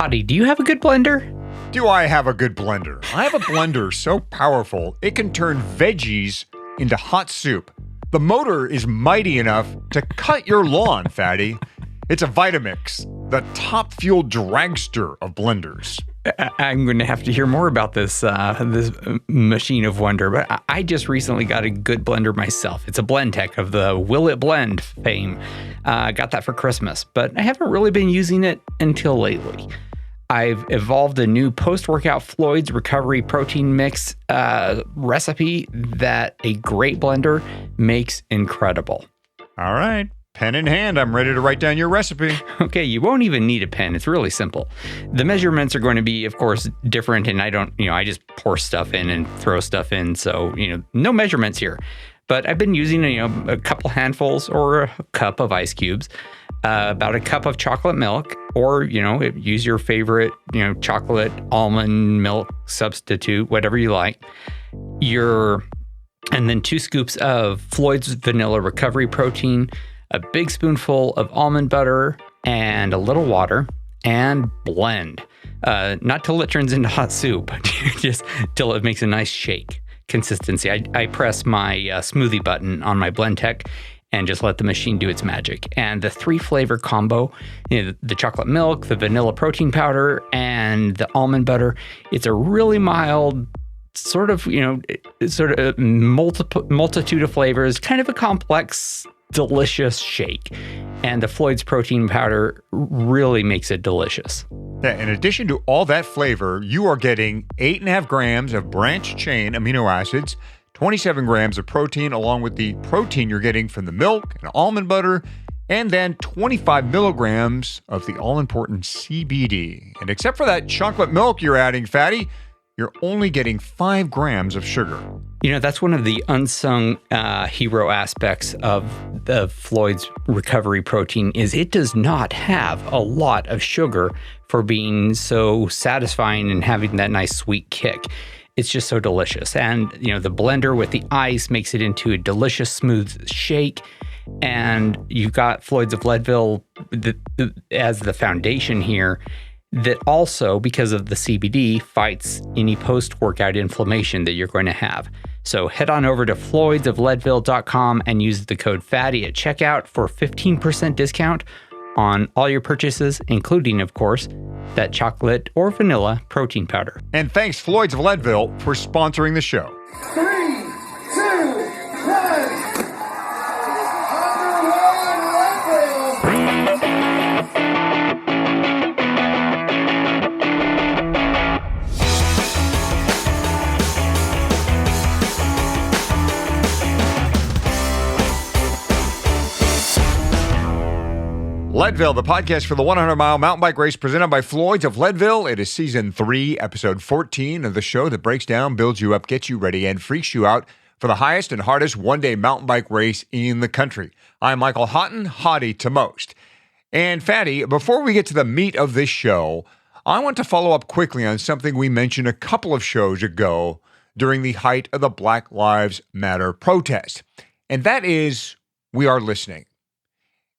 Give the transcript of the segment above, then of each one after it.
Hottie, do you have a good blender? Do I have a good blender? I have a blender so powerful it can turn veggies into hot soup. The motor is mighty enough to cut your lawn, Fatty. It's a Vitamix, the top fuel dragster of blenders. I'm going to have to hear more about this machine of wonder, but I just recently got a good blender myself. It's a Blendtec of the Will It Blend fame. Got that for Christmas, but I haven't really been using it until lately. I've evolved a new post-workout Floyd's Recovery Protein Mix recipe that a great blender makes incredible. All right. Pen in hand, I'm ready to write down your recipe. Okay, you won't even need a pen. It's really simple. The measurements are going to be, of course, different, and I just pour stuff in and throw stuff in, so, no measurements here. But I've been using, a couple handfuls or a cup of ice cubes, about a cup of chocolate milk, or, use your favorite, chocolate almond milk substitute, whatever you like. And then 2 scoops of Floyd's Vanilla Recovery Protein, a big spoonful of almond butter, and a little water, and blend. Not till it turns into hot soup, just till it makes a nice shake consistency. I press my smoothie button on my Blendtec and just let the machine do its magic. And the 3 flavor combo, the chocolate milk, the vanilla protein powder, and the almond butter, it's a really mild, sort of multitude of flavors, kind of a complex, delicious shake. And the Floyd's protein powder really makes it delicious. Yeah, in addition to all that flavor, you are getting 8.5 grams of branched chain amino acids, 27 grams of protein, along with the protein you're getting from the milk and almond butter, and then 25 milligrams of the all-important CBD. And except for that chocolate milk you're adding, Fatty, you're only getting 5 grams of sugar. That's one of the unsung hero aspects of the Floyd's Recovery Protein is it does not have a lot of sugar for being so satisfying and having that nice sweet kick. It's just so delicious. And, the blender with the ice makes it into a delicious, smooth shake. And you've got Floyd's of Leadville as the foundation here that also, because of the CBD, fights any post-workout inflammation that you're going to have. So head on over to floydsofleadville.com and use the code FATTY at checkout for 15% discount on all your purchases, including, of course, that chocolate or vanilla protein powder. And thanks, Floyd's of Leadville, for sponsoring the show. 3, 2, 1. Leadville, the podcast for the 100-mile mountain bike race presented by Floyd's of Leadville. It is season 3, episode 14 of the show that breaks down, builds you up, gets you ready, and freaks you out for the highest and hardest one-day mountain bike race in the country. I'm Michael Houghton, Hottie to most. And Fatty, before we get to the meat of this show, I want to follow up quickly on something we mentioned a couple of shows ago during the height of the Black Lives Matter protest. And that is, we are listening.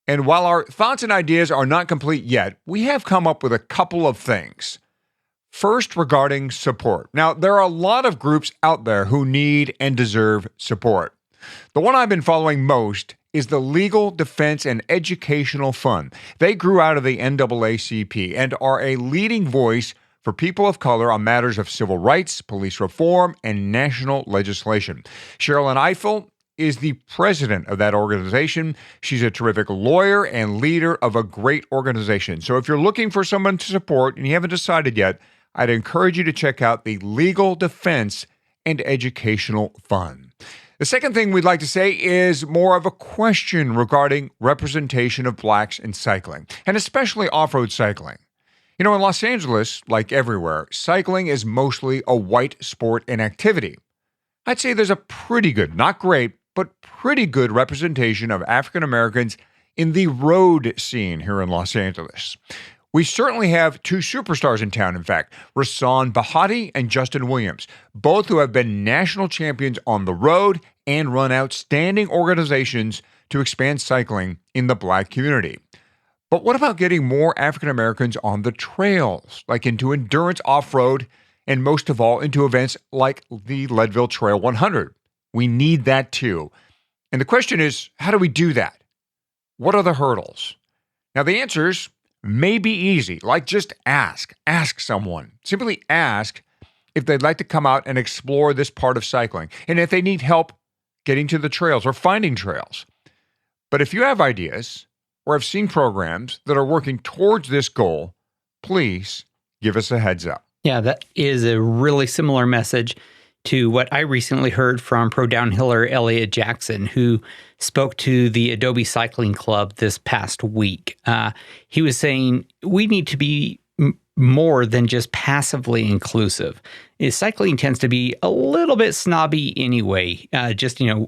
And while our thoughts and ideas are not complete yet, we have come up with a couple of things. First, regarding support. Now, there are a lot of groups out there who need and deserve support. The one I've been following most is the Legal Defense and Educational Fund. They grew out of the NAACP and are a leading voice for people of color on matters of civil rights, police reform, and national legislation. Sherilyn Ifill is the president of that organization. She's a terrific lawyer and leader of a great organization. So if you're looking for someone to support and you haven't decided yet, I'd encourage you to check out the Legal Defense and Educational Fund. The second thing we'd like to say is more of a question regarding representation of blacks in cycling, and especially off-road cycling. In Los Angeles, like everywhere, cycling is mostly a white sport and activity. I'd say there's a pretty good, not great, but pretty good representation of African Americans in the road scene here in Los Angeles. We certainly have 2 superstars in town, in fact, Rahsaan Bahati and Justin Williams, both who have been national champions on the road and run outstanding organizations to expand cycling in the black community. But what about getting more African Americans on the trails, like into endurance off-road, and most of all, into events like the Leadville Trail 100? We need that too. And the question is, how do we do that? What are the hurdles? Now, the answers may be easy, like just ask. Ask someone. Simply ask if they'd like to come out and explore this part of cycling, and if they need help getting to the trails or finding trails. But if you have ideas or have seen programs that are working towards this goal, please give us a heads up. Yeah, that is a really similar message to what I recently heard from pro downhiller Elliot Jackson, who spoke to the Adobe Cycling Club this past week. He was saying we need to be more than just passively inclusive. Cycling tends to be a little bit snobby anyway.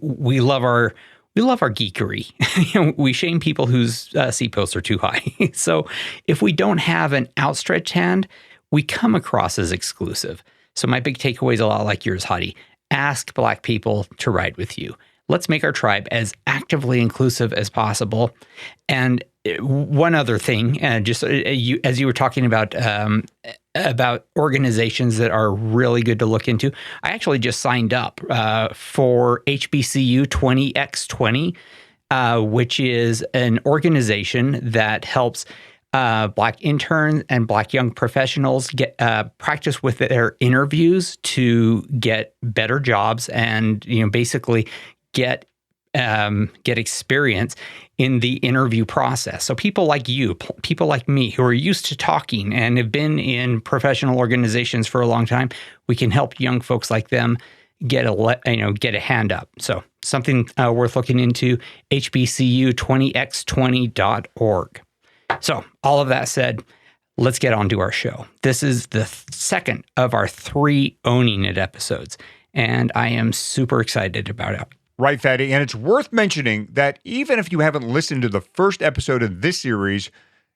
We love our geekery. We shame people whose seat posts are too high. So if we don't have an outstretched hand, we come across as exclusive. So my big takeaway is a lot like yours, Hottie. Ask Black people to ride with you. Let's make our tribe as actively inclusive as possible. And one other thing, as you were talking about organizations that are really good to look into, I actually just signed up for HBCU 20x20, which is an organization that helps Black interns and Black young professionals get practice with their interviews to get better jobs and basically get experience in the interview process. So people like you, people like me who are used to talking and have been in professional organizations for a long time, we can help young folks like them get a hand up. So something worth looking into, hbcu20x20.org. So all of that said, let's get on to our show. This is the second of our 3 Owning It episodes, and I am super excited about it. Right, Fatty. And it's worth mentioning that even if you haven't listened to the first episode of this series,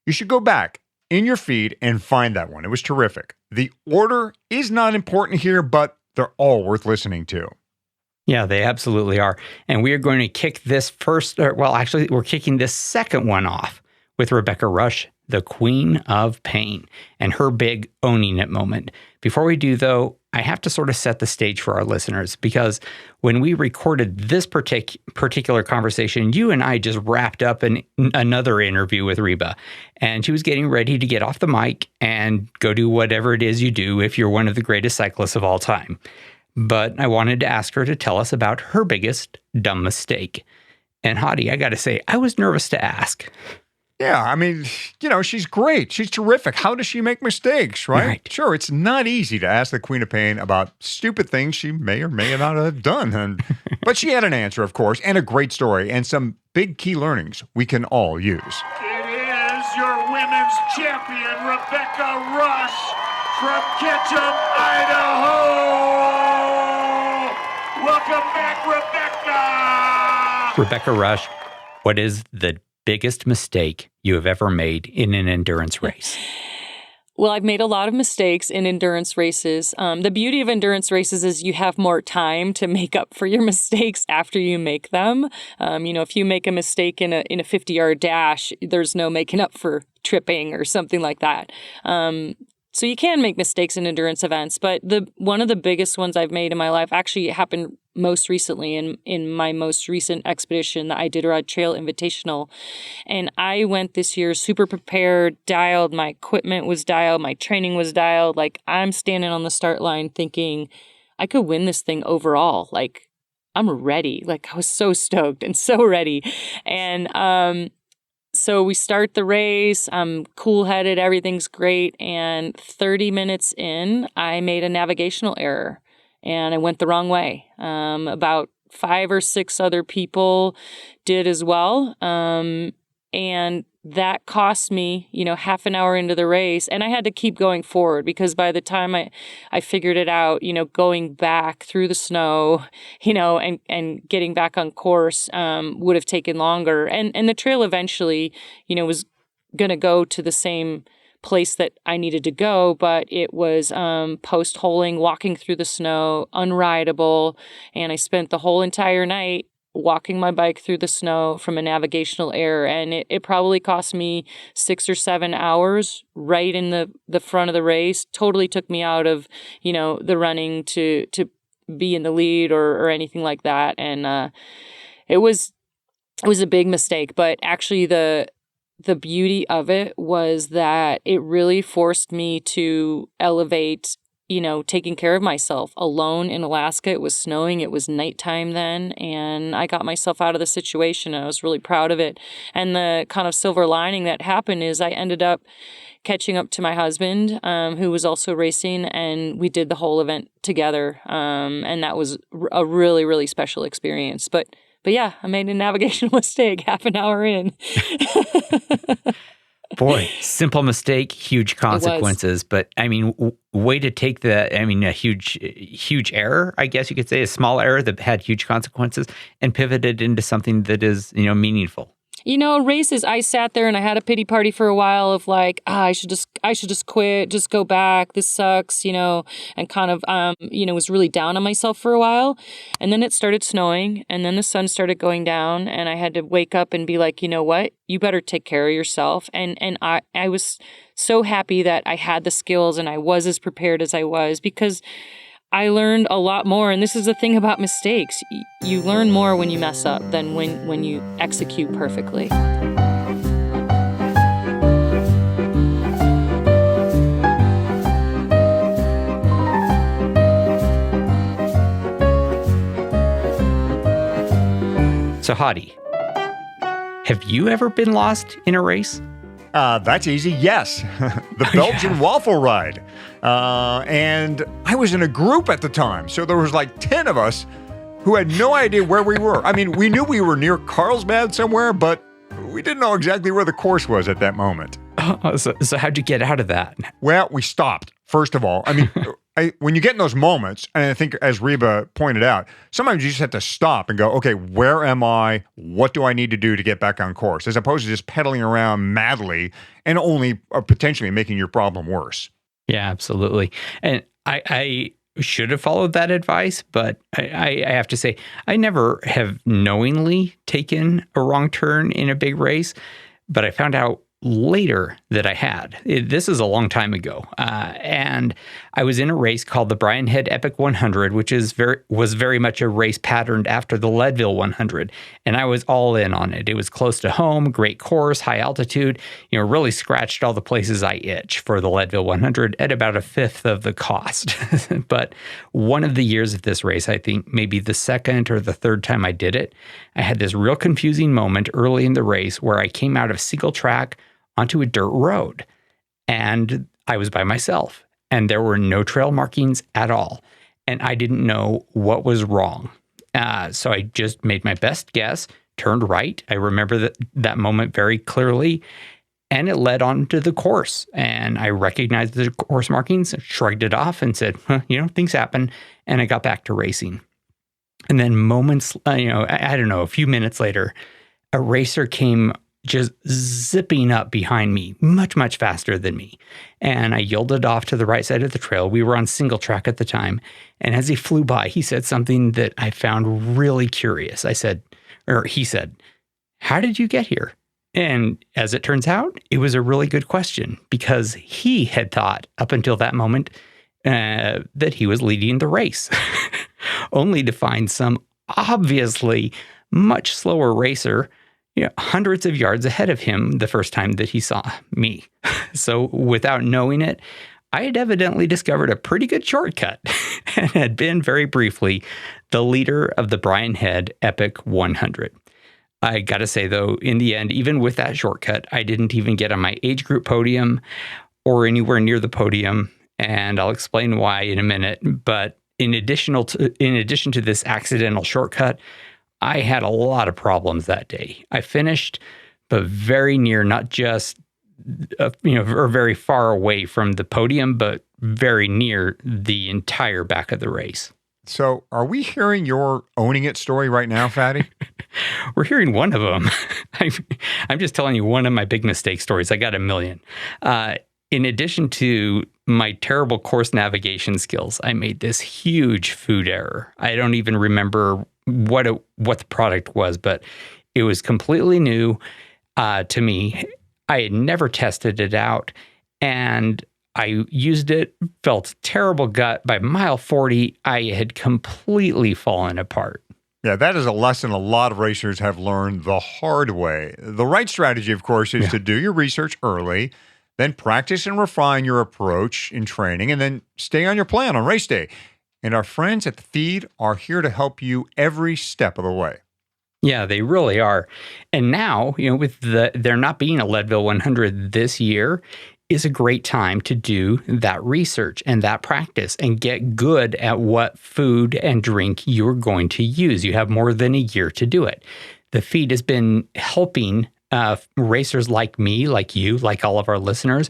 you should go back in your feed and find that one. It was terrific. The order is not important here, but they're all worth listening to. Yeah, they absolutely are. And we are going to kick this we're kicking this second one off with Rebecca Rusch, the Queen of Pain, and her big owning it moment. Before we do, though, I have to sort of set the stage for our listeners, because when we recorded this particular conversation, you and I just wrapped up another interview with Reba, and she was getting ready to get off the mic and go do whatever it is you do if you're one of the greatest cyclists of all time. But I wanted to ask her to tell us about her biggest dumb mistake. And Hottie, I got to say, I was nervous to ask. Yeah, I mean, she's great. She's terrific. How does she make mistakes, right? Sure, it's not easy to ask the Queen of Pain about stupid things she may or may not have done. But she had an answer, of course, and a great story, and some big key learnings we can all use. It is your women's champion, Rebecca Rusch from Ketchum, Idaho. Welcome back, Rebecca. Rebecca Rusch, what is the biggest mistake you have ever made in an endurance race? Well, I've made a lot of mistakes in endurance races. The beauty of endurance races is you have more time to make up for your mistakes after you make them. If you make a mistake in a 50-yard dash, there's no making up for tripping or something like that. So you can make mistakes in endurance events, but one of the biggest ones I've made in my life actually happened most recently in my most recent expedition, the Iditarod Trail Invitational. And I went this year super prepared, dialed, my equipment was dialed, my training was dialed. Like, I'm standing on the start line thinking I could win this thing overall. Like, I'm ready. Like, I was so stoked and so ready. And so we start the race. I'm cool-headed. Everything's great. And 30 minutes in, I made a navigational error. And I went the wrong way. About 5 or 6 other people did as well. And that cost me, half an hour into the race. And I had to keep going forward because by the time I figured it out, going back through the snow, and getting back on course would have taken longer. And the trail eventually, was going to go to the same place that I needed to go, but it was post-holing, walking through the snow, unrideable, and I spent the whole entire night walking my bike through the snow from a navigational error. And it probably cost me 6 or 7 hours right in the front of the race. Totally took me out of, the running to be in the lead or anything like that. And it was a big mistake. But actually the beauty of it was that it really forced me to elevate, taking care of myself alone in Alaska. It was snowing. It was nighttime then. And I got myself out of the situation. And I was really proud of it. And the kind of silver lining that happened is I ended up catching up to my husband, who was also racing, and we did the whole event together. And that was a really, really special experience. But yeah, I made a navigational mistake half an hour in. Boy, simple mistake, huge consequences. But I mean, way to take a huge error, I guess you could say, a small error that had huge consequences and pivoted into something that is, meaningful. Races, I sat there and I had a pity party for a while of like, I should just quit, just go back. This sucks, and kind of, was really down on myself for a while. And then it started snowing and then the sun started going down and I had to wake up and be like, you know what, you better take care of yourself. And I was so happy that I had the skills and I was as prepared as I was, because I learned a lot more. And this is the thing about mistakes. You learn more when you mess up than when you execute perfectly. So, Hottie, have you ever been lost in a race? That's easy. Yes. The Belgian waffle ride. And I was in a group at the time. So there was like 10 of us who had no idea where we were. I mean, we knew we were near Carlsbad somewhere, but we didn't know exactly where the course was at that moment. So how'd you get out of that? Well, we stopped, first of all. I mean, when you get in those moments, and I think as Reba pointed out, sometimes you just have to stop and go, okay, where am I? What do I need to do to get back on course? As opposed to just pedaling around madly and only potentially making your problem worse. Yeah, absolutely. And I should have followed that advice, but I have to say, I never have knowingly taken a wrong turn in a big race, but I found out later that I had. This is a long time ago. And I was in a race called the Brian Head Epic 100, which was very much a race patterned after the Leadville 100. And I was all in on it. It was close to home, great course, high altitude, really scratched all the places I itch for the Leadville 100 at about a fifth of the cost. But one of the years of this race, I think maybe the second or the third time I did it, I had this real confusing moment early in the race where I came out of single track onto a dirt road, and I was by myself, and there were no trail markings at all, and I didn't know what was wrong. So I just made my best guess, turned right. I remember that moment very clearly, and it led on to the course, and I recognized the course markings, shrugged it off, and said, things happen, and I got back to racing. And then moments, I don't know, a few minutes later, a racer came just zipping up behind me, much, much faster than me. And I yielded off to the right side of the trail. We were on single track at the time. And as he flew by, he said something that I found really curious. He said, "How did you get here?" And as it turns out, it was a really good question, because he had thought up until that moment that he was leading the race, only to find some obviously much slower racer hundreds of yards ahead of him the first time that he saw me. So without knowing it, I had evidently discovered a pretty good shortcut and had been very briefly the leader of the Brian Head Epic 100. I got to say, though, in the end, even with that shortcut, I didn't even get on my age group podium or anywhere near the podium, and I'll explain why in a minute. But in addition to this accidental shortcut, I had a lot of problems that day. I finished, but very near, not just, or very far away from the podium, but very near the entire back of the race. So are we hearing your owning it story right now, Fatty? We're hearing one of them. I'm just telling you one of my big mistake stories. I got a million. In addition to my terrible course navigation skills, I made this huge food error. I don't even remember what the product was, but it was completely new to me. I had never tested it out, and I used it, felt terrible gut. By mile 40, I had completely fallen apart. Yeah, that is a lesson a lot of racers have learned the hard way. The right strategy, of course, is to do your research early, then practice and refine your approach in training, and then stay on your plan on race day. And our friends at the feed are here to help you every step of the way. Yeah, they really are. And now, with there not being a Leadville 100 this year, is a great time to do that research and that practice and get good at what food and drink you're going to use. You have more than a year to do it. The feed has been helping racers like me, like you, like all of our listeners,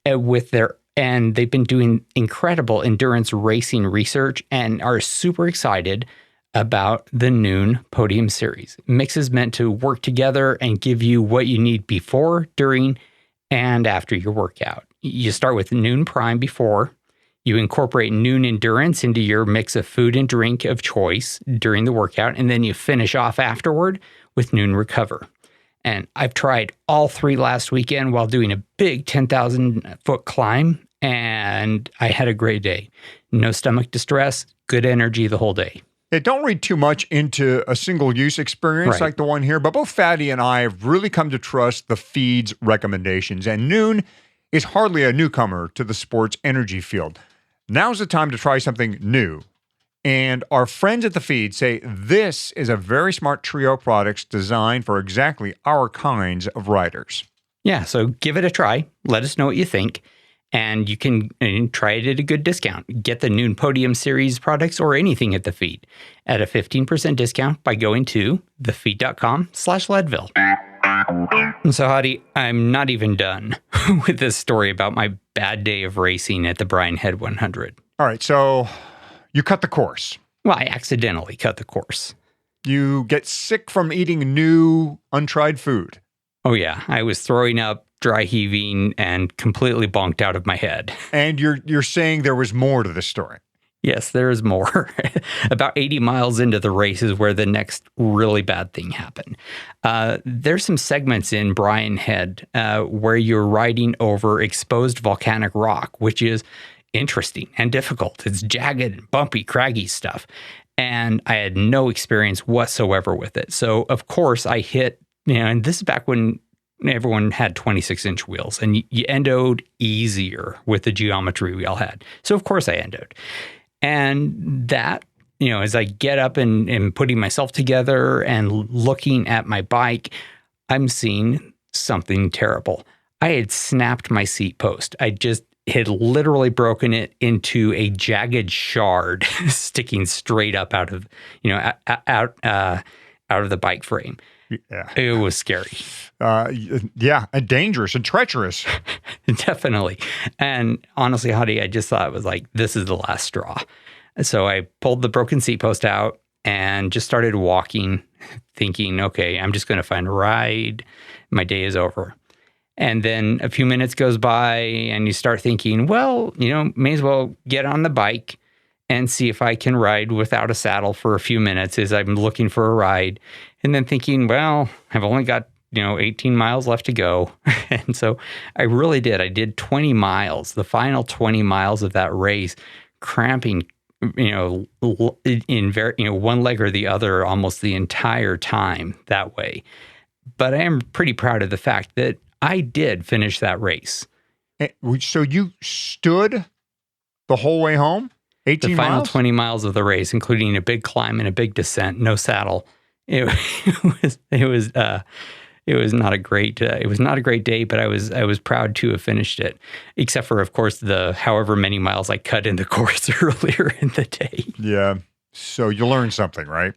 and they've been doing incredible endurance racing research and are super excited about the Noon Podium Series. Mix is meant to work together and give you what you need before, during, and after your workout. You start with Noon Prime before. You incorporate Noon Endurance into your mix of food and drink of choice during the workout, and then you finish off afterward with Noon Recover. And I've tried all three last weekend while doing a big 10,000-foot climb, and I had a great day. No stomach distress, good energy the whole day. Yeah, don't read too much into a single-use experience like the one here, but both Fatty and I have really come to trust the feed's recommendations, and Noon is hardly a newcomer to the sports energy field. Now's the time to try something new, and our friends at the feed say this is a very smart trio of products designed for exactly our kinds of riders. Yeah, so give it a try. Let us know what you think. And you can try it at a good discount. Get the Noon Podium Series products or anything at the feed at a 15% discount by going to thefeed.com/Leadville. So, Hottie, I'm not even done with this story about my bad day of racing at the Bryan Head 100. All right, so you cut the course. Well, I accidentally cut the course. You get sick from eating new, untried food. Oh, yeah. I was throwing up, dry heaving, and completely bonked out of my head. And you're saying there was more to this story. Yes, there is more. About 80 miles into the race is where the next really bad thing happened. There's some segments in Bryan Head where you're riding over exposed volcanic rock, which is interesting and difficult. It's jagged and bumpy, craggy stuff. And I had no experience whatsoever with it. So, of course, I hit, and this is back when everyone had 26-inch wheels, and you endoed easier with the geometry we all had. So, of course, I endoed. And that, as I get up and putting myself together and looking at my bike, I'm seeing something terrible. I had snapped my seat post. I just had literally broken it into a jagged shard sticking straight up out of the bike frame. Yeah. It was scary. Yeah, and dangerous and treacherous. Definitely. And honestly, Hottie, I just thought it was like, this is the last straw. So I pulled the broken seat post out and just started walking, thinking, okay, I'm just going to find a ride. My day is over. And then a few minutes goes by and you start thinking, well, may as well get on the bike and see if I can ride without a saddle for a few minutes as I'm looking for a ride. And then thinking, well, I've only got, 18 miles left to go. And so I really did. I did 20 miles, the final 20 miles of that race, cramping, in one leg or the other almost the entire time that way. But I am pretty proud of the fact that I did finish that race. So you stood the whole way home? 18 the final miles? 20 miles of the race, including a big climb and a big descent, no saddle. It was not a great day, but I was proud to have finished it, except for, of course, the however many miles I cut in the course earlier in the day. Yeah. So you learned something, right?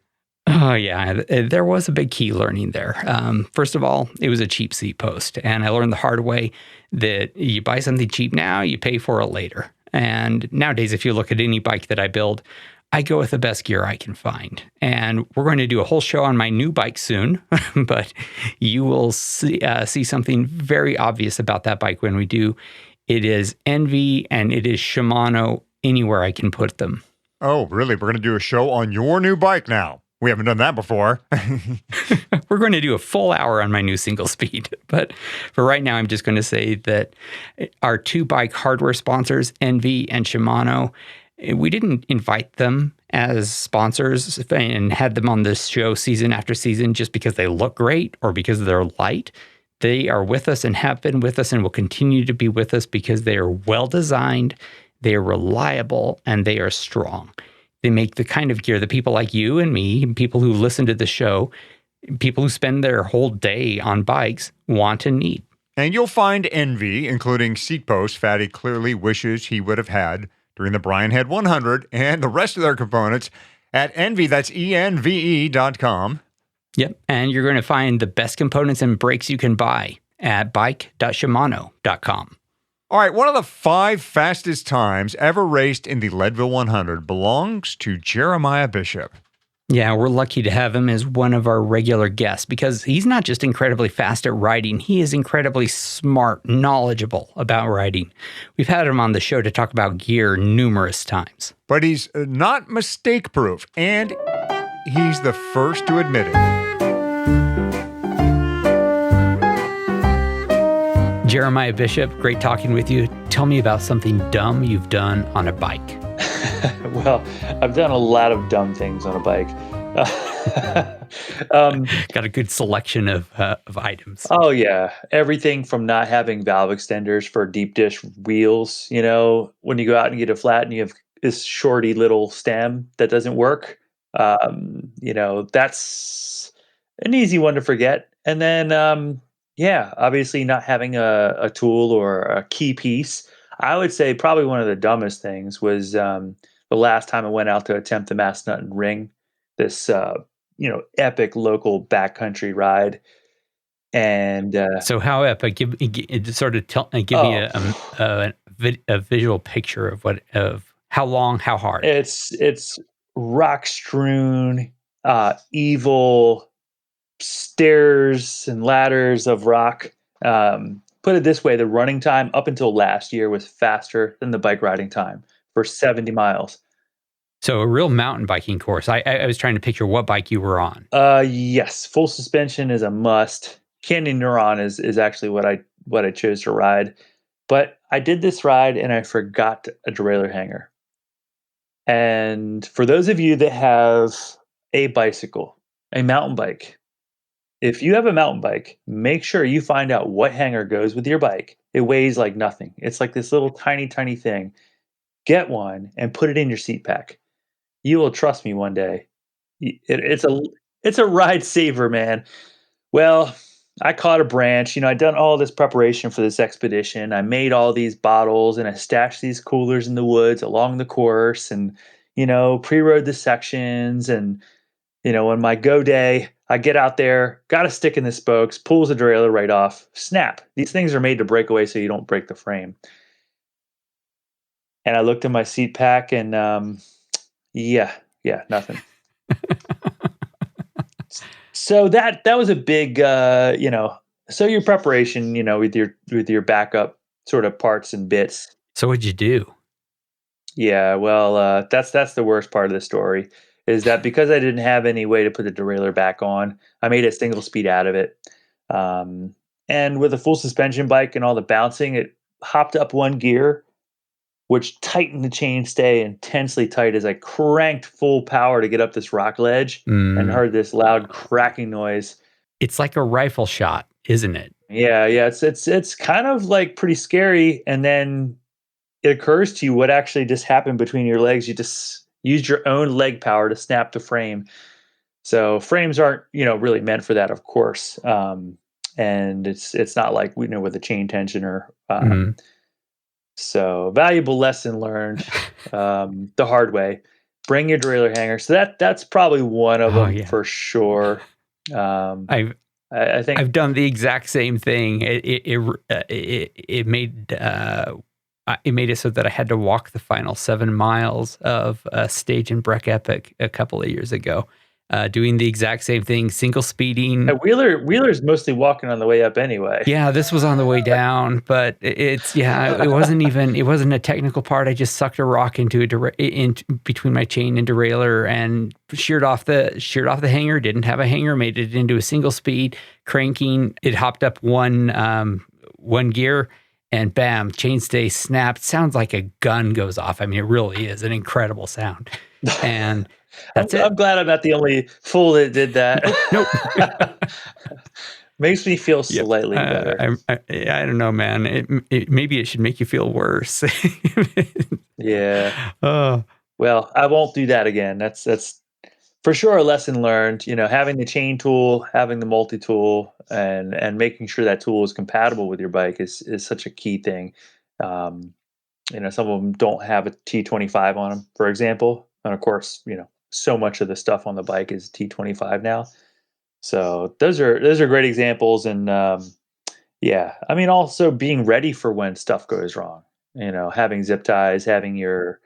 Oh, yeah. There was a big key learning there. First of all, it was a cheap seat post, and I learned the hard way that you buy something cheap now, you pay for it later. And nowadays, if you look at any bike that I build, I go with the best gear I can find. And we're going to do a whole show on my new bike soon, but you will see something very obvious about that bike when we do. It is Envy and it is Shimano anywhere I can put them. Oh, really? We're going to do a show on your new bike now? We haven't done that before. We're going to do a full hour on my new single speed. But for right now, I'm just going to say that our two bike hardware sponsors, Envy and Shimano, we didn't invite them as sponsors and had them on this show season after season just because they look great or because they're light. They are with us and have been with us and will continue to be with us because they are well designed, they are reliable, and they are strong. They make the kind of gear that people like you and me, people who listen to the show, people who spend their whole day on bikes want and need. And you'll find Envy, including seat posts Fatty clearly wishes he would have had during the Brian Head 100, and the rest of their components at Envy, that's ENVE.com. Yep, and you're going to find the best components and brakes you can buy at bike.shimano.com. All right, one of the 5 fastest times ever raced in the Leadville 100 belongs to Jeremiah Bishop. Yeah, we're lucky to have him as one of our regular guests because he's not just incredibly fast at riding, he is incredibly smart, knowledgeable about riding. We've had him on the show to talk about gear numerous times. But he's not mistake-proof, and he's the first to admit it. Jeremiah Bishop, great talking with you. Tell me about something dumb you've done on a bike. Well, I've done a lot of dumb things on a bike. Got a good selection of items. Oh, yeah. Everything from not having valve extenders for deep dish wheels. You know, when you go out and get a flat and you have this shorty little stem that doesn't work, you know, that's an easy one to forget. And then, yeah, obviously not having a tool or a key piece. I would say probably one of the dumbest things was the last time I went out to attempt the Massanutten Ring, this epic local backcountry ride. And so how epic? Give me a visual picture of how long, how hard. It's rock strewn, evil stairs and ladders of rock. Put it this way, the running time up until last year was faster than the bike riding time for 70 miles. So a real mountain biking course. I was trying to picture what bike you were on. Yes, full suspension is a must. Canyon Neuron is actually what I chose to ride. But I did this ride and I forgot a derailleur hanger. And for those of you that have a bicycle, a mountain bike, if you have a mountain bike, make sure you find out what hanger goes with your bike. It weighs like nothing. It's like this little tiny, tiny thing. Get one and put it in your seat pack. You will trust me one day. It's a ride saver, man. Well, I caught a branch. You know, I'd done all this preparation for this expedition. I made all these bottles and I stashed these coolers in the woods along the course and, you know, pre-rode the sections. And, you know, on my go day, I get out there, got a stick in the spokes, pulls the derailleur right off, snap. These things are made to break away so you don't break the frame. And I looked in my seat pack and, yeah, nothing. So that was a big, so your preparation, you know, with your backup sort of parts and bits. So what'd you do? Yeah, well, that's the worst part of the story. Is that because I didn't have any way to put the derailleur back on, I made a single speed out of it. And with a full suspension bike and all the bouncing, it hopped up one gear, which tightened the chainstay intensely tight as I cranked full power to get up this rock ledge and heard this loud cracking noise. It's like a rifle shot, isn't it? Yeah. It's kind of like pretty scary. And then it occurs to you what actually just happened between your legs. You just used your own leg power to snap the frame. So frames aren't, really meant for that, of course. And it's not like, with a chain tensioner. So valuable lesson learned the hard way. Bring your derailleur hanger. So that's probably one of them for sure. I think I've done the exact same thing. It made it so that I had to walk the final 7 miles of Stage and Breck Epic a couple of years ago. doing the exact same thing, single speeding. Wheeler's mostly walking on the way up anyway. Yeah, this was on the way down, but it wasn't a technical part. I just sucked a rock into between my chain and derailleur and sheared off the hanger. Didn't have a hanger, made it into a single speed, cranking. It hopped up one gear, and bam, chainstay snapped. Sounds like a gun goes off. I mean, it really is an incredible sound. And that's it. I'm glad I'm not the only fool that did that. Nope. Makes me feel slightly better. I don't know, man. Maybe it should make you feel worse. Yeah. Well, I won't do that again. That's for sure a lesson learned. Having the chain tool, having the multi-tool, and making sure that tool is compatible with your bike is such a key thing. Some of them don't have a T25 on them, for example. And of course, so much of the stuff on the bike is T25 now. So those are great examples. And also being ready for when stuff goes wrong. Having zip ties, having your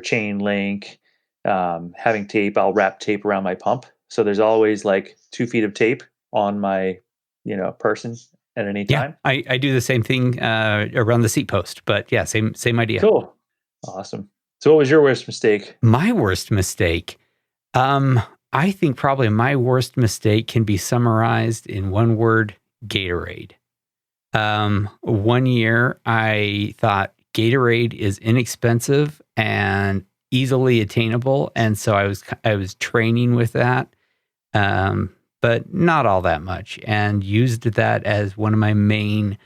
chain link, having tape. I'll wrap tape around my pump, so there's always like 2 feet of tape on my person at any time. Yeah, I do the same thing around the seat post, but yeah, same idea. Cool, awesome. So what was your worst mistake? My worst mistake, I think probably my worst mistake can be summarized in one word: Gatorade. One year I thought Gatorade is inexpensive and easily attainable, and so I was training with that, but not all that much, and used that as one of my main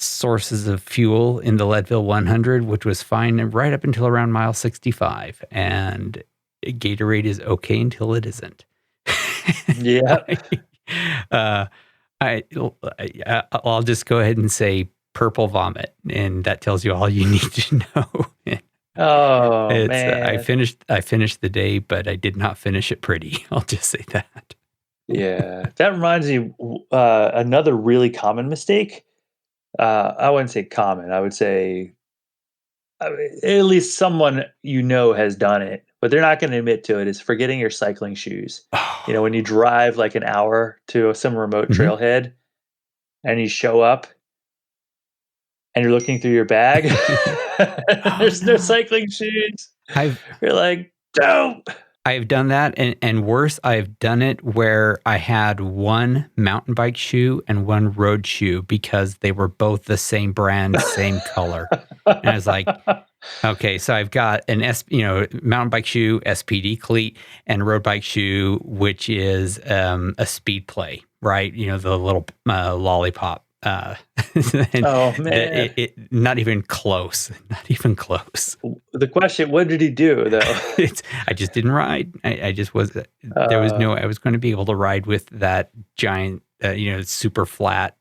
sources of fuel in the Leadville 100, which was fine right up until around mile 65. And Gatorade is okay until it isn't. Yeah. I'll just go ahead and say purple vomit, and that tells you all you need to know. Oh, man. I finished the day, but I did not finish it pretty. I'll just say that. Yeah. That reminds me, another really common mistake. I wouldn't say common. I would say at least someone has done it, but they're not going to admit to it, is forgetting your cycling shoes. When you drive like an hour to some remote trailhead and you show up and you're looking through your bag, there's no cycling shoes. You're like, dope. I've done that, and worse, I've done it where I had one mountain bike shoe and one road shoe because they were both the same brand, same color. And I was like, okay, so I've got an mountain bike shoe, SPD cleat, and road bike shoe, which is a Speed Play, right? The little lollipop. Oh man! Not even close. Not even close. The question: what did he do though? I just didn't ride. I just was. There was no. I was going to be able to ride with that giant, super flat,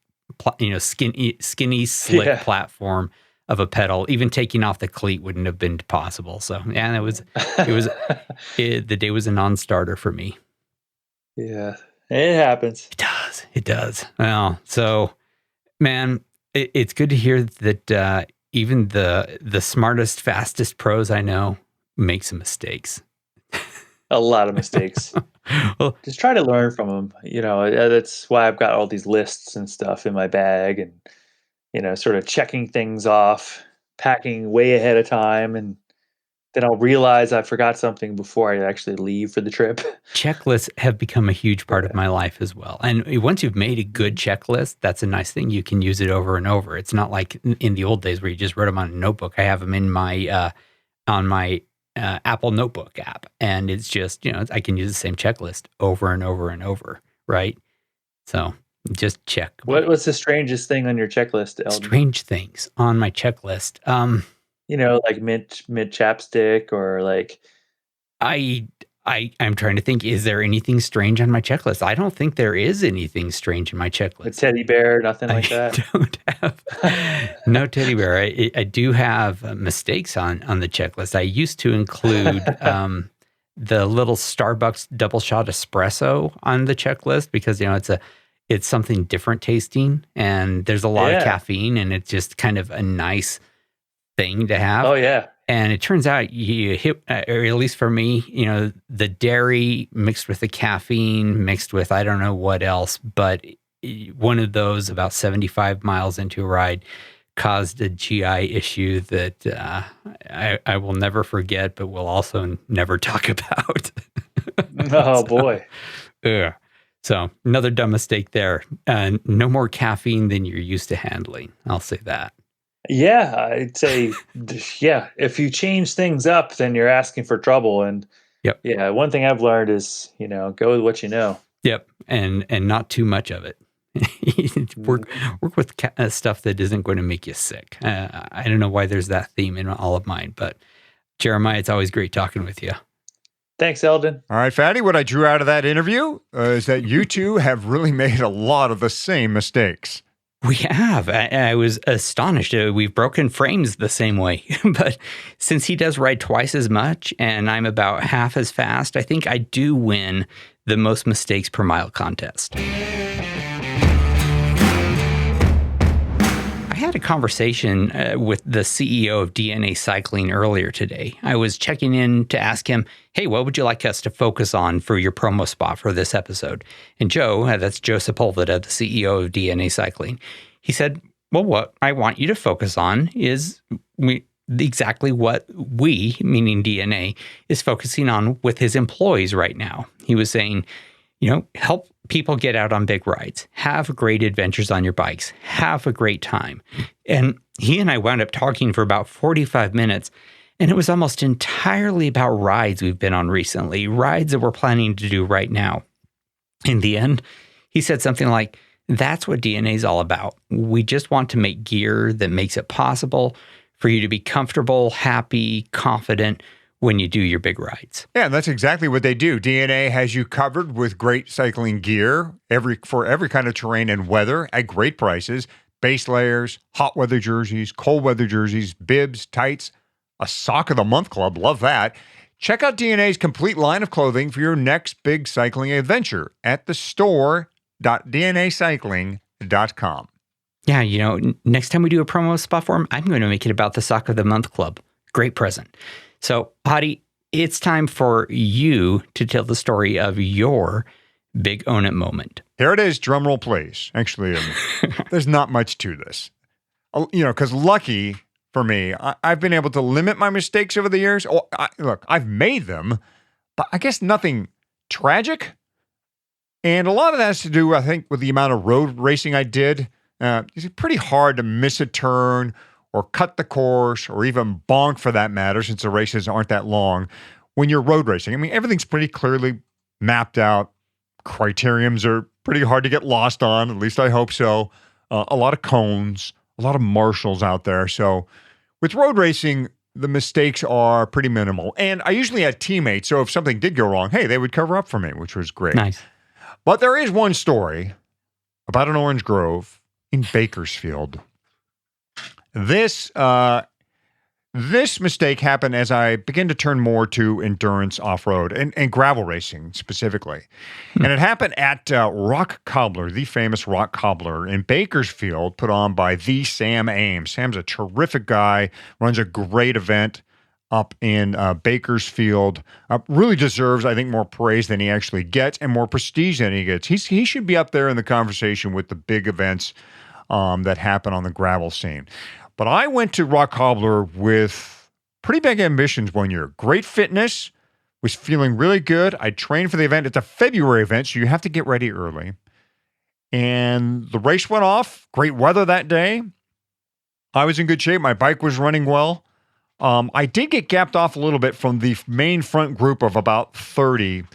skinny, slick platform of a pedal. Even taking off the cleat wouldn't have been possible. So yeah, the day was a non-starter for me. Yeah, it happens. It does. Well, so. Man, it's good to hear that even the smartest, fastest pros I know make some mistakes. A lot of mistakes. Well, just try to learn from them. That's why I've got all these lists and stuff in my bag, and sort of checking things off, packing way ahead of time, and then I'll realize I forgot something before I actually leave for the trip. Checklists have become a huge part of my life as well. And once you've made a good checklist, that's a nice thing. You can use it over and over. It's not like in the old days where you just wrote them on a notebook. I have them in my on my Apple Notebook app, and it's just I can use the same checklist over and over and over, right? So just check. What's the strangest thing on your checklist, Eldon? Strange things on my checklist. Like mint chapstick, or like I'm trying to think, is there anything strange on my checklist? I don't think there is anything strange in my checklist. A teddy bear, nothing like that? I don't have no teddy bear. I do have mistakes on the checklist. I used to include the little Starbucks double shot espresso on the checklist because it's something different tasting, and there's a lot of caffeine, and it's just kind of a nice thing to have. Oh yeah. And it turns out you hit, or at least for me, the dairy mixed with the caffeine, mixed with I don't know what else, but one of those about 75 miles into a ride caused a GI issue that I will never forget, but will also never talk about. Oh, boy. Ugh. So another dumb mistake there. No more caffeine than you're used to handling. I'll say that. Yeah, I'd say, if you change things up, then you're asking for trouble. And Yep. yeah, one thing I've learned is, go with what you know. Yep. And not too much of it. work with stuff that isn't going to make you sick. I don't know why there's that theme in all of mine, but Jeremiah, it's always great talking with you. Thanks, Eldon. All right, Fatty, what I drew out of that interview is that you two have really made a lot of the same mistakes. We have. I was astonished. We've broken frames the same way. But since he does ride twice as much and I'm about half as fast, I think I do win the most mistakes per mile contest. I had a conversation with the CEO of DNA Cycling earlier today. I was checking in to ask him, hey, what would you like us to focus on for your promo spot for this episode? And Joe, that's Joe Sepulveda, the CEO of DNA Cycling, he said, well, what I want you to focus on is exactly what we, meaning DNA, is focusing on with his employees right now. He was saying, help people get out on big rides, have great adventures on your bikes, have a great time. And he and I wound up talking for about 45 minutes, and it was almost entirely about rides we've been on recently, rides that we're planning to do right now. In the end, he said something like, that's what DNA is all about. We just want to make gear that makes it possible for you to be comfortable, happy, confident when you do your big rides. Yeah, that's exactly what they do. DNA has you covered with great cycling gear for every kind of terrain and weather at great prices. Base layers, hot weather jerseys, cold weather jerseys, bibs, tights, a Sock of the Month club. Love that. Check out DNA's complete line of clothing for your next big cycling adventure at the store.dnacycling.com. Yeah, next time we do a promo spot for him, I'm going to make it about the Sock of the Month club. Great present. So, Hottie, it's time for you to tell the story of your big own it moment. Here it is. Drum roll, please. Actually, there's not much to this. Because lucky for me, I've been able to limit my mistakes over the years. Look, I've made them, but I guess nothing tragic. And a lot of that has to do, I think, with the amount of road racing I did. It's pretty hard to miss a turn or cut the course, or even bonk for that matter, since the races aren't that long, when you're road racing. I mean, everything's pretty clearly mapped out. Criteriums are pretty hard to get lost on, at least I hope so. A lot of cones, a lot of marshals out there. So with road racing, the mistakes are pretty minimal. And I usually had teammates, so if something did go wrong, hey, they would cover up for me, which was great. Nice. But there is one story about an orange grove in Bakersfield. This mistake happened as I began to turn more to endurance off-road and gravel racing specifically. And it happened at Rock Cobbler, the famous Rock Cobbler in Bakersfield, put on by the Sam Ames. Sam's a terrific guy, runs a great event up in Bakersfield. Really deserves, I think, more praise than he actually gets and more prestige than he gets. He should be up there in the conversation with the big events that happen on the gravel scene. But I went to Rock Cobbler with pretty big ambitions one year. Great fitness, was feeling really good. I trained for the event. It's a February event, so you have to get ready early. And the race went off. Great weather that day. I was in good shape. My bike was running well. I did get gapped off a little bit from the main front group of about 30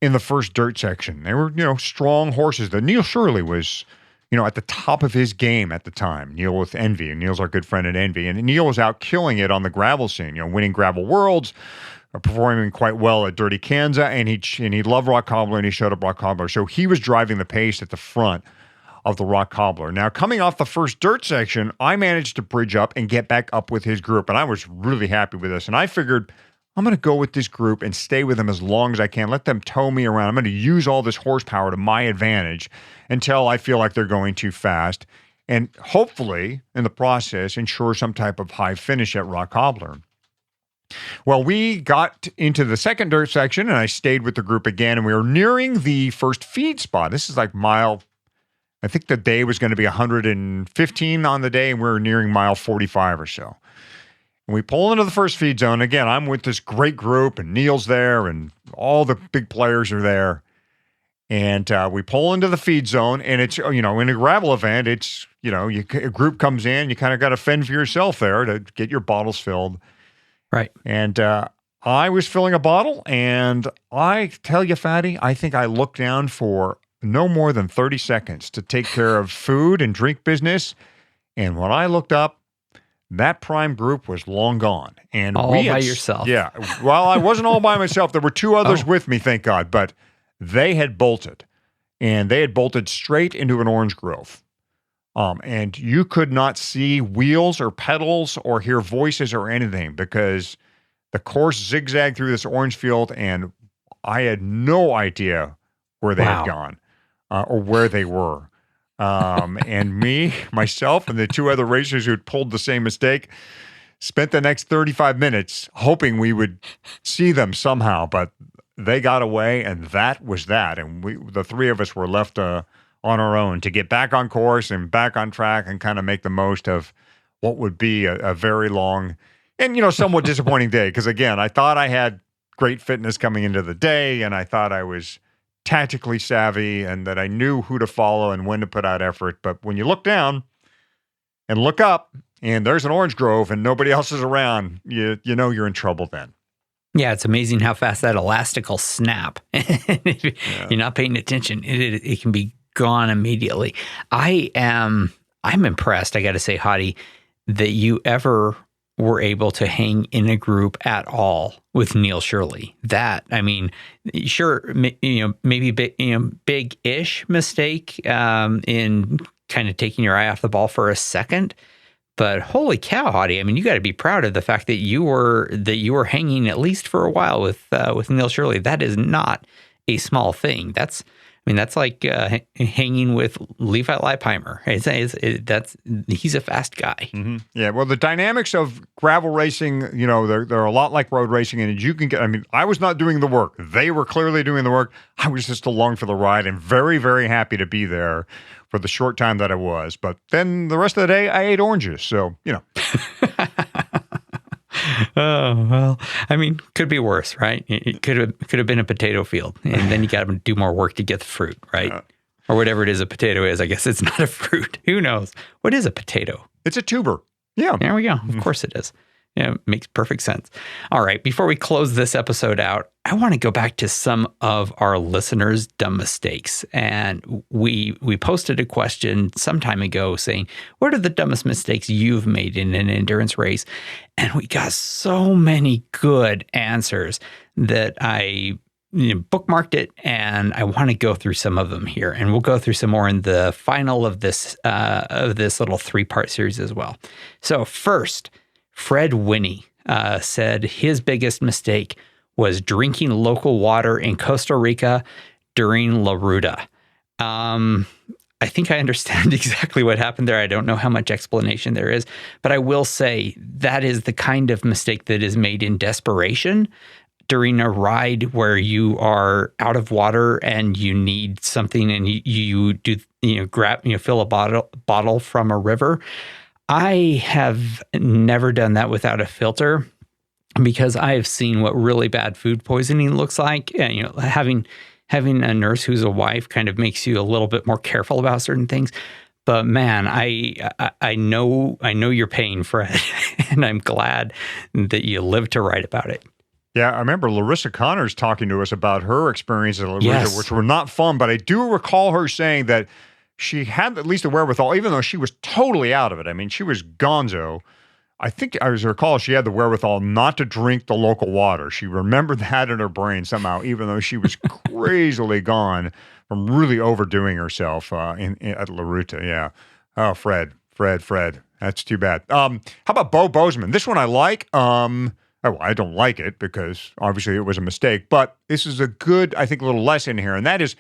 in the first dirt section. They were, strong horses. The Neil Shirley was at the top of his game at the time. Neil with Envy, and Neil's our good friend at Envy. And Neil was out killing it on the gravel scene, winning gravel worlds, performing quite well at Dirty Kansas, and he loved Rock Cobbler, and he showed up Rock Cobbler. So he was driving the pace at the front of the Rock Cobbler. Now, coming off the first dirt section, I managed to bridge up and get back up with his group, and I was really happy with this. And I figured, I'm going to go with this group and stay with them as long as I can. Let them tow me around. I'm going to use all this horsepower to my advantage until I feel like they're going too fast, and hopefully, in the process, ensure some type of high finish at Rock Cobbler. Well, we got into the second dirt section, and I stayed with the group again, and we were nearing the first feed spot. This is like mile, I think the day was going to be 115 on the day, and we were nearing mile 45 or so. And we pull into the first feed zone. Again, I'm with this great group, and Neil's there, and all the big players are there. And we pull into the feed zone, and it's, in a gravel event, it's, a group comes in, you kind of got to fend for yourself there to get your bottles filled. Right. And I was filling a bottle, and I tell you, Fatty, I think I looked down for no more than 30 seconds to take care of food and drink business. And when I looked up, that prime group was long gone. And all by yourself. Yeah. Well, I wasn't all by myself. There were two others with me, thank God. But they had bolted. And they had bolted straight into an orange grove. And you could not see wheels or pedals or hear voices or anything because the course zigzagged through this orange field, and I had no idea where they had gone or where they were. And myself, and the two other racers who had pulled the same mistake spent the next 35 minutes hoping we would see them somehow, but they got away, and that was that. And the three of us were left on our own to get back on course and back on track and kind of make the most of what would be a very long and, somewhat disappointing day. Because, again, I thought I had great fitness coming into the day, and I thought I was tactically savvy and that I knew who to follow and when to put out effort. But when you look down and look up and there's an orange grove and nobody else is around, you know you're in trouble then. Yeah, it's amazing how fast that elastic will snap. If you're not paying attention, it can be gone immediately. I'm impressed, I got to say, Hottie, that you ever were able to hang in a group at all with Neil Shirley. That, I mean, sure, maybe big-ish mistake in kind of taking your eye off the ball for a second. But holy cow, Hottie! I mean, you got to be proud of the fact that you were hanging at least for a while with Neil Shirley. That is not a small thing. That's like hanging with Levi Leipheimer. He's a fast guy. Mm-hmm. Yeah. Well, the dynamics of gravel racing, they're a lot like road racing, and you can get. I mean, I was not doing the work; they were clearly doing the work. I was just along for the ride, and very, very happy to be there for the short time that I was. But then the rest of the day, I ate oranges. So Oh, well, I mean, could be worse, right? It could have been a potato field, and then you got to do more work to get the fruit, right? Or whatever it is a potato is. I guess it's not a fruit. Who knows? What is a potato? It's a tuber. Yeah. There we go. Of course it is. Yeah, it makes perfect sense. All right, before we close this episode out, I want to go back to some of our listeners' dumb mistakes. And we posted a question some time ago saying, what are the dumbest mistakes you've made in an endurance race? And we got so many good answers that I bookmarked it, and I want to go through some of them here. And we'll go through some more in the final of this little 3-part series as well. So first, Fred Winnie said his biggest mistake was drinking local water in Costa Rica during La Ruta. I think I understand exactly what happened there. I don't know how much explanation there is, but I will say that is the kind of mistake that is made in desperation during a ride where you are out of water and you need something, and you do fill a bottle from a river. I have never done that without a filter because I have seen what really bad food poisoning looks like. And, having a nurse who's a wife kind of makes you a little bit more careful about certain things. But man, I know your pain, Fred, and I'm glad that you lived to write about it. Yeah, I remember Larissa Connors talking to us about her experiences at La Ruta, which were not fun. But I do recall her saying that she had at least the wherewithal, even though she was totally out of it. I mean, she was gonzo. I think, as I recall, she had the wherewithal not to drink the local water. She remembered that in her brain somehow, even though she was crazily gone from really overdoing herself at La Ruta. Yeah. Oh, Fred. That's too bad. How about Bo Bozeman? This one I like. I don't like it because obviously it was a mistake, but this is a good, I think, little lesson here, and that is,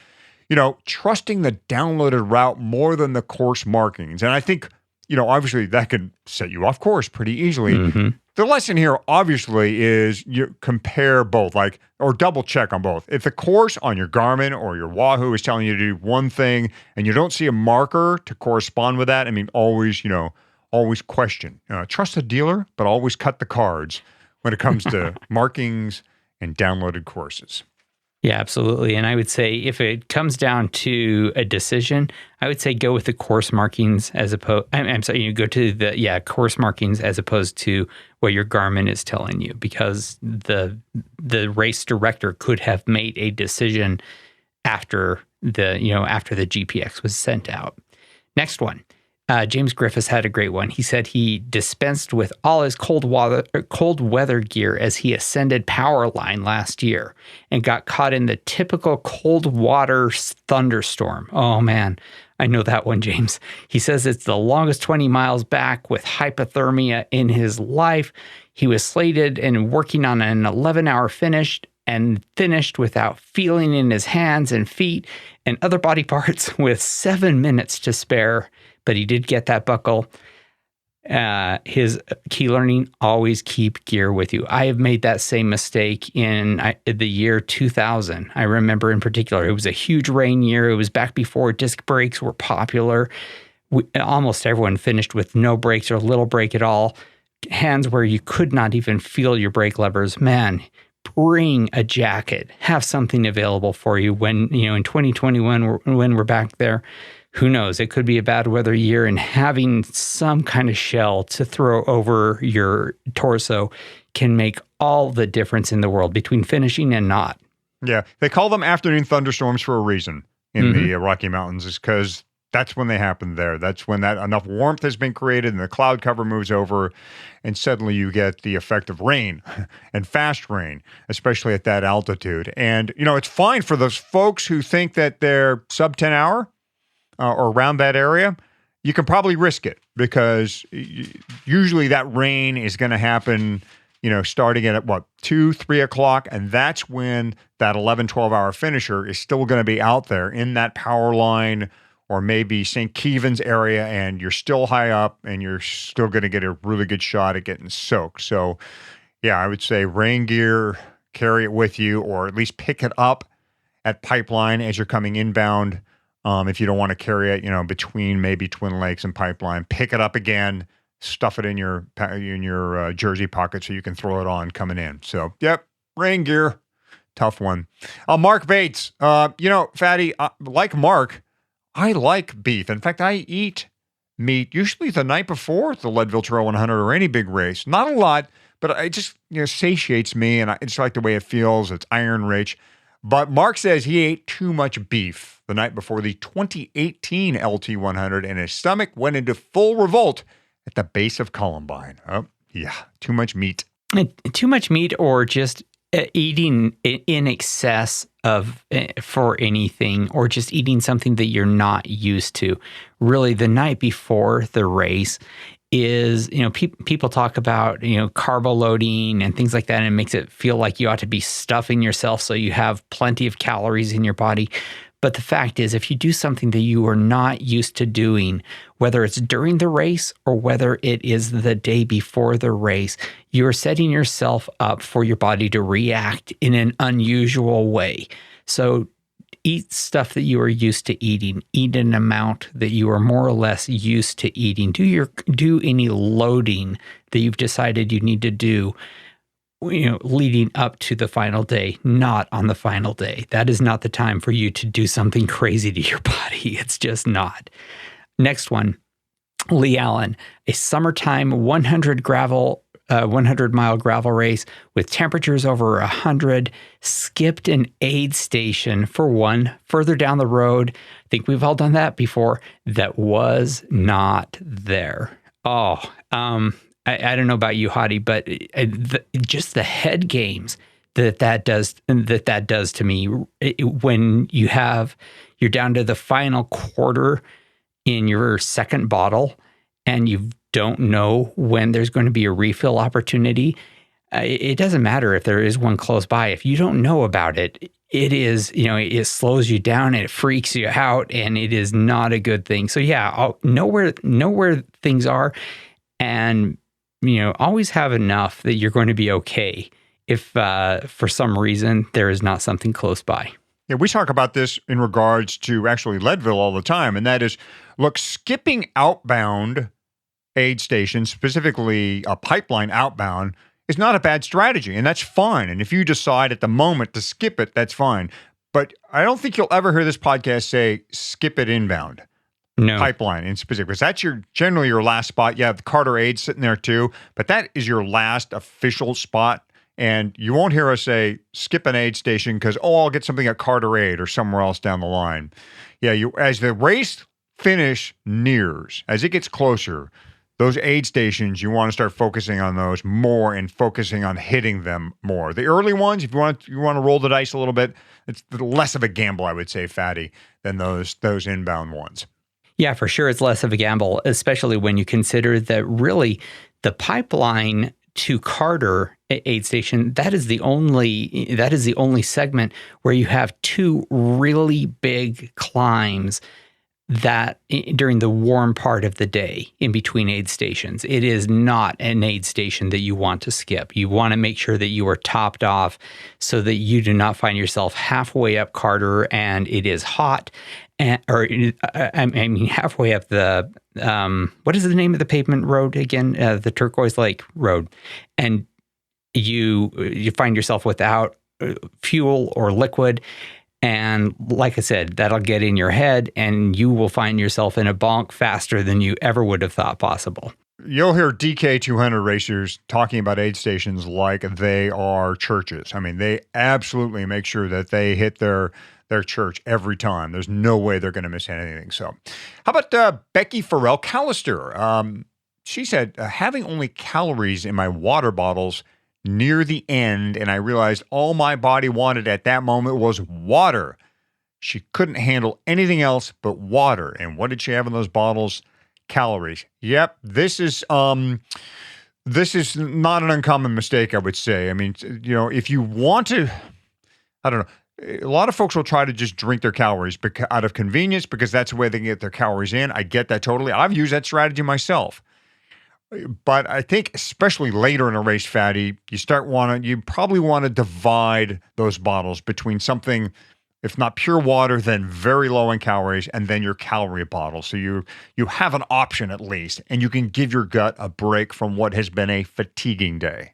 trusting the downloaded route more than the course markings. And I think, obviously that can set you off course pretty easily. Mm-hmm. the lesson here obviously is you compare both, or double check on both. If the course on your Garmin or your Wahoo is telling you to do one thing and you don't see a marker to correspond with that, I mean, always question. Trust the dealer, but always cut the cards when it comes to markings and downloaded courses. Yeah, absolutely. And I would say if it comes down to a decision, I would say go with the course markings as opposed, go to the course markings as opposed to what your Garmin is telling you, because the race director could have made a decision after the GPX was sent out. Next one. James Griffiths had a great one. He said he dispensed with all his cold weather gear as he ascended Powerline last year and got caught in the typical cold water thunderstorm. Oh man, I know that one, James. He says it's the longest 20 miles back with hypothermia in his life. He was slated and working on an 11-hour finish and finished without feeling in his hands and feet and other body parts with 7 minutes to spare. But he did get that buckle. His key learning, always keep gear with you. I have made that same mistake in the year 2000. I remember in particular, it was a huge rain year. It was back before disc brakes were popular. Almost everyone finished with no brakes or little brake at all. Hands where you could not even feel your brake levers. Man, bring a jacket. Have something available for you when, in 2021, when we're back there. Who knows? It could be a bad weather year, and having some kind of shell to throw over your torso can make all the difference in the world between finishing and not. Yeah. They call them afternoon thunderstorms for a reason in the Rocky Mountains, is because that's when they happen there. That's when enough warmth has been created and the cloud cover moves over, and suddenly you get the effect of rain and fast rain, especially at that altitude. And, it's fine for those folks who think that they're sub 10 hour, or around that area. You can probably risk it, because usually that rain is going to happen, starting at 2, 3 o'clock. And that's when that 11, 12-hour finisher is still going to be out there in that power line or maybe St. Kevin's area, and you're still high up and you're still going to get a really good shot at getting soaked. So yeah, I would say rain gear, carry it with you, or at least pick it up at Pipeline as you're coming inbound. If you don't want to carry it, between maybe Twin Lakes and Pipeline, pick it up again, stuff it in your jersey pocket so you can throw it on coming in. So, yep, rain gear, tough one. Mark Bates, Fatty, like Mark, I like beef. In fact, I eat meat usually the night before the Leadville Trail 100 or any big race. Not a lot, but it just satiates me, and I just like the way it feels. It's iron rich. But Mark says he ate too much beef the night before the 2018 LT100, and his stomach went into full revolt at the base of Columbine. Oh, yeah, too much meat. Too much meat, or just eating in excess of for anything, or just eating something that you're not used to. Really, the night before the race is, people talk about, carbo loading and things like that, and it makes it feel like you ought to be stuffing yourself so you have plenty of calories in your body. But the fact is, if you do something that you are not used to doing, whether it's during the race or whether it is the day before the race, you're setting yourself up for your body to react in an unusual way. So eat stuff that you are used to eating. Eat an amount that you are more or less used to eating. Do any loading that you've decided you need to do, leading up to the final day, not on the final day. That is not the time for you to do something crazy to your body. It's just not. Next one, Lee Allen, a summertime 100-mile gravel race with temperatures over 100, skipped an aid station for one further down the road. I think we've all done that before. That was not there. I don't know about you, Hottie, but just the head games that does to me when you're down to the final quarter in your second bottle and you don't know when there's going to be a refill opportunity. It doesn't matter if there is one close by. If you don't know about it, it is, it slows you down and it freaks you out, and it is not a good thing. So yeah, I'll know where things are, and always have enough that you're going to be okay if for some reason there is not something close by. Yeah, we talk about this in regards to actually Leadville all the time, and that is, look, skipping outbound aid stations, specifically a pipeline outbound, is not a bad strategy, and that's fine. And if you decide at the moment to skip it, that's fine. But I don't think you'll ever hear this podcast say skip it inbound. No. Pipeline in specific, because that's generally your last spot. You have the Carter Aid sitting there too, but that is your last official spot. And you won't hear us say skip an aid station because, I'll get something at Carter Aid or somewhere else down the line. Yeah, as the race finish nears, as it gets closer, those aid stations, you want to start focusing on those more and focusing on hitting them more. The early ones, if you want to roll the dice a little bit, it's less of a gamble, I would say, Fatty, than those inbound ones. Yeah, for sure, it's less of a gamble, especially when you consider that really the pipeline to Carter aid station, that is the only segment where you have two really big climbs that during the warm part of the day in between aid stations. It is not an aid station that you want to skip. You want to make sure that you are topped off so that you do not find yourself halfway up Carter and it is hot, halfway up the, what is the name of the pavement road again? The Turquoise Lake Road. And you find yourself without fuel or liquid. And like I said, that'll get in your head and you will find yourself in a bonk faster than you ever would have thought possible. You'll hear DK200 racers talking about aid stations like they are churches. I mean, they absolutely make sure that they hit their church every time. There's no way they're going to miss anything. So how about Becky Farrell-Callister? She said, having only calories in my water bottles near the end, and I realized all my body wanted at that moment was water. She couldn't handle anything else but water. And what did she have in those bottles? Calories. Yep, this is not an uncommon mistake, I would say. I mean, if you want to, I don't know. A lot of folks will try to just drink their calories out of convenience because that's the way they can get their calories in. I get that totally. I've used that strategy myself. But I think especially later in a race, Fatty, you probably want to divide those bottles between something, if not pure water, then very low in calories, and then your calorie bottle. So you have an option at least, and you can give your gut a break from what has been a fatiguing day.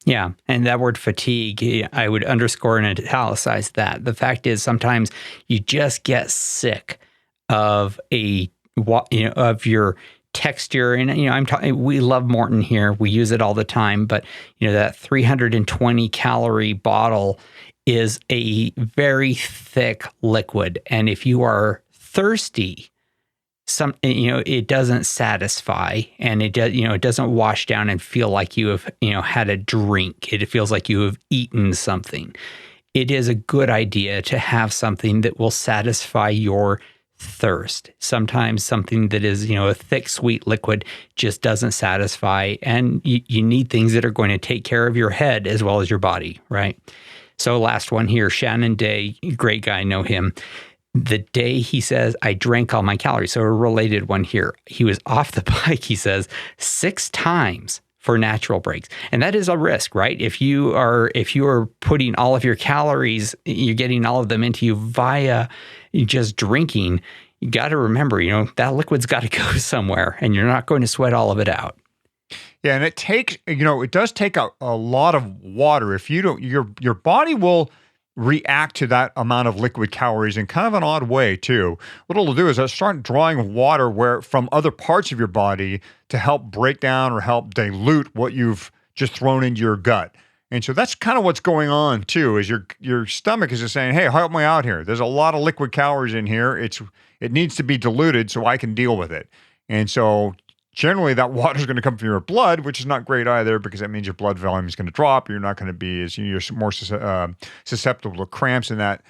Yeah, and that word fatigue, I would underscore and italicize that. The fact is sometimes you just get sick of of your texture, and we love Morton here. We use it all the time, but that 320 calorie bottle is a very thick liquid, and if you are thirsty, it doesn't satisfy, and it doesn't wash down and feel like you have had a drink. It feels like you have eaten something. It is a good idea to have something that will satisfy your thirst. Sometimes something that is, a thick, sweet liquid just doesn't satisfy, and you need things that are going to take care of your head as well as your body, right? So last one here, Shannon Day, great guy, know him. The day he says, I drank all my calories. So a related one here. He was off the bike, he says, 6 times for natural breaks. And that is a risk, right? If you are putting all of your calories, you're getting all of them into you via just drinking, you got to remember, that liquid's got to go somewhere, and you're not going to sweat all of it out. Yeah, and it takes, it does take a lot of water. If you don't, your body will react to that amount of liquid calories in kind of an odd way too. What it'll do is it'll start drawing water from other parts of your body to help break down or help dilute what you've just thrown into your gut. And so that's kind of what's going on too, is your stomach is just saying, hey, help me out here. There's a lot of liquid calories in here. It needs to be diluted so I can deal with it. And so generally that water is going to come from your blood, which is not great either, because that means your blood volume is going to drop. You're not going to be you're more susceptible to cramps in that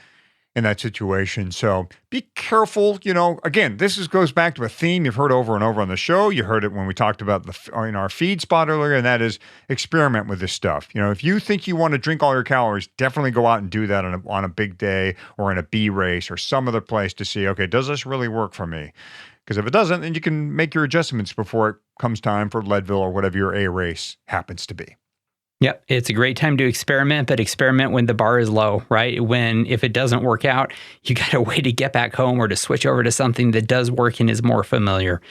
situation. So be careful. Again, this goes back to a theme you've heard over and over on the show. You heard it when we talked about in our feed spot earlier, and that is experiment with this stuff. If you think you want to drink all your calories, definitely go out and do that on a big day or in a B race or some other place to see, okay, does this really work for me? Because if it doesn't, then you can make your adjustments before it comes time for Leadville or whatever your A race happens to be. Yep. It's a great time to experiment, but experiment when the bar is low, right? If it doesn't work out, you got a way to get back home or to switch over to something that does work and is more familiar.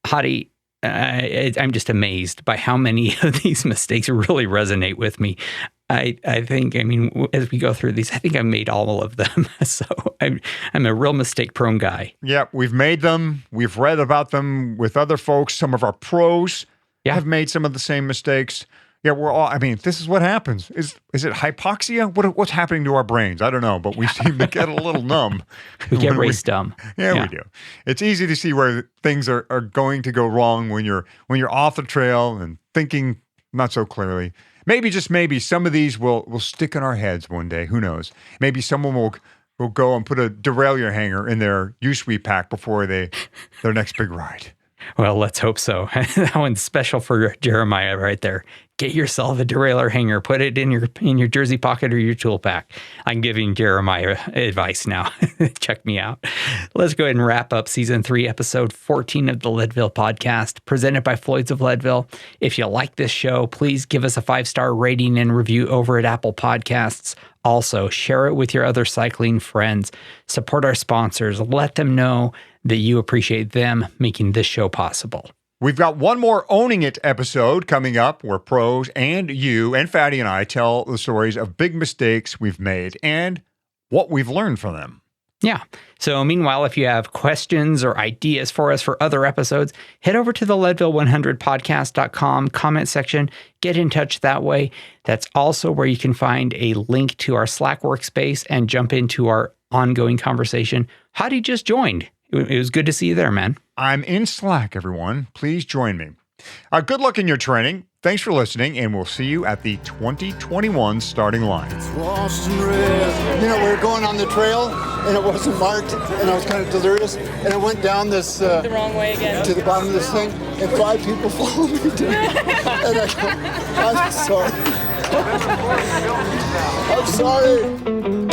Hottie, I'm just amazed by how many of these mistakes really resonate with me. I think, as we go through these, I think I've made all of them. So I'm a real mistake-prone guy. Yeah, we've made them. We've read about them with other folks. Some of our pros have made some of the same mistakes. Yeah, this is what happens. Is it hypoxia? What's happening to our brains? I don't know, but we seem to get a little numb. We get race dumb. Yeah, we do. It's easy to see where things are going to go wrong when you're off the trail and thinking not so clearly. Maybe, just maybe, some of these will stick in our heads one day. Who knows? Maybe someone will go and put a derailleur hanger in their U-Sweep pack before their next big ride. Well, let's hope so. That one's special for Jeremiah right there. Get yourself a derailleur hanger. Put it in your jersey pocket or your tool pack. I'm giving Jeremiah advice now. Check me out. Let's go ahead and wrap up Season 3, Episode 14 of the Leadville Podcast, presented by Floyd's of Leadville. If you like this show, please give us a 5-star rating and review over at Apple Podcasts. Also, share it with your other cycling friends. Support our sponsors. Let them know that you appreciate them making this show possible. We've got one more Owning It episode coming up where pros and you and Fatty and I tell the stories of big mistakes we've made and what we've learned from them. Yeah. So meanwhile, if you have questions or ideas for us for other episodes, head over to the Leadville100podcast.com comment section. Get in touch that way. That's also where you can find a link to our Slack workspace and jump into our ongoing conversation. Hottie just joined. It was good to see you there, man. I'm in Slack, everyone. Please join me. Good luck in your training. Thanks for listening, and we'll see you at the 2021 starting line. We were going on the trail, and it wasn't marked, and I was kind of delirious, and I went down this... the wrong way again. To the bottom of this thing, and 5 people followed me down. And I go, I'm sorry. I'm sorry.